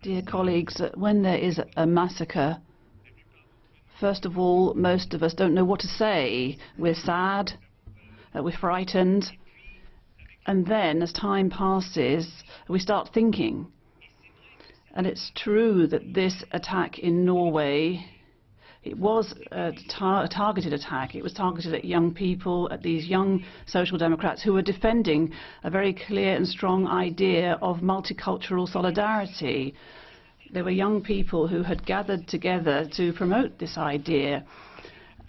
Dear colleagues, when there is a massacre, first of all, most of us don't know what to say. We're sad, we're frightened, and then as time passes, we start thinking. And it's true that this attack in Norway, it was a targeted attack. It was targeted at young people, at these young social democrats who were defending a very clear and strong idea of multicultural solidarity. There were young people who had gathered together to promote this idea.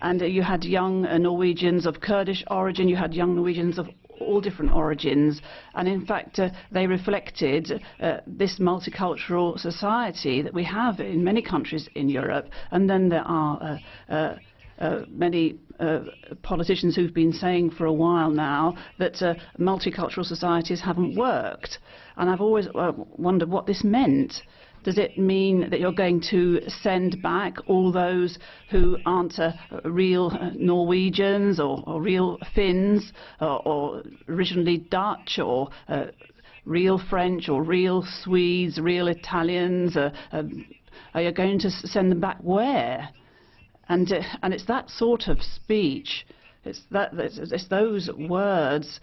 And you had young Norwegians of Kurdish origin, you had young Norwegians of all different origins, and in fact they reflected this multicultural society that we have in many countries in Europe. And then there are many politicians who've been saying for a while now that multicultural societies haven't worked, and I've always wondered what this meant. Does it mean that you're going to send back all those who aren't real Norwegians or real Finns or originally Dutch or real French or real Swedes, real Italians? Are you going to send them back where? And it's that sort of speech, it's those words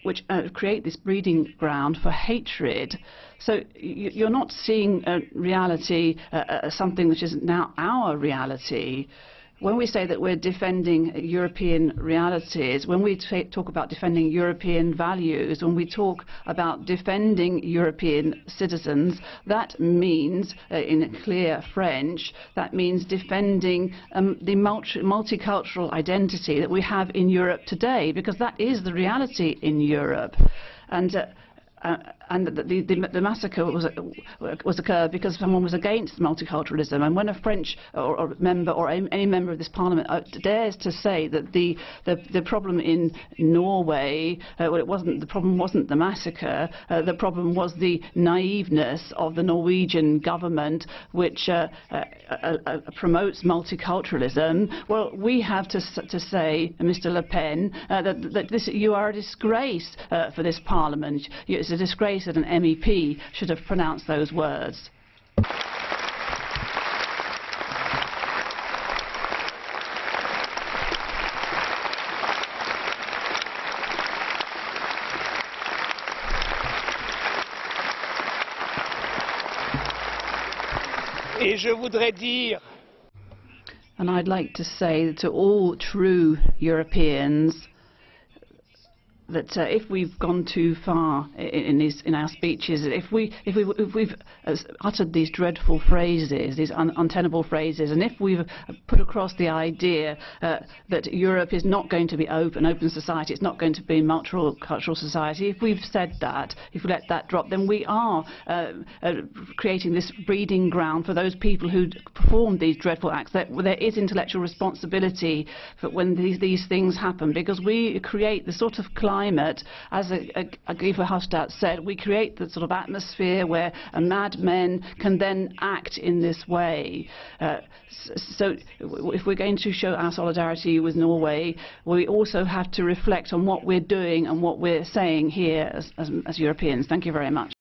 which create this breeding ground for hatred. So you're not seeing reality as something which is now our reality. When we say that we're defending European realities, when we talk about defending European values, when we talk about defending European citizens, that means, in clear French, that means defending the multicultural identity that we have in Europe today, because that is the reality in Europe. And the massacre was occurred because someone was against multiculturalism. And when a French member or any member of this Parliament dares to say that the problem in Norway, the problem wasn't the massacre, the problem was the naiveness of the Norwegian government, which promotes multiculturalism. Well, we have to say, Mr. Le Pen, that you are a disgrace for this Parliament. It's a disgrace that an MEP should have pronounced those words. Et je voudrais dire, and I'd like to say to all true Europeans that if we've gone too far in our speeches, if we've uttered these dreadful phrases, these untenable phrases, and if we've put across the idea that Europe is not going to be an open society, it's not going to be a multicultural society, if we've said that, if we let that drop, then we are creating this breeding ground for those people who perform these dreadful acts. There is intellectual responsibility for when these things happen, because we create the sort of climate, as Guy Verhofstadt said, we create the sort of atmosphere where madmen can then act in this way. So if we're going to show our solidarity with Norway, we also have to reflect on what we're doing and what we're saying here as Europeans. Thank you very much.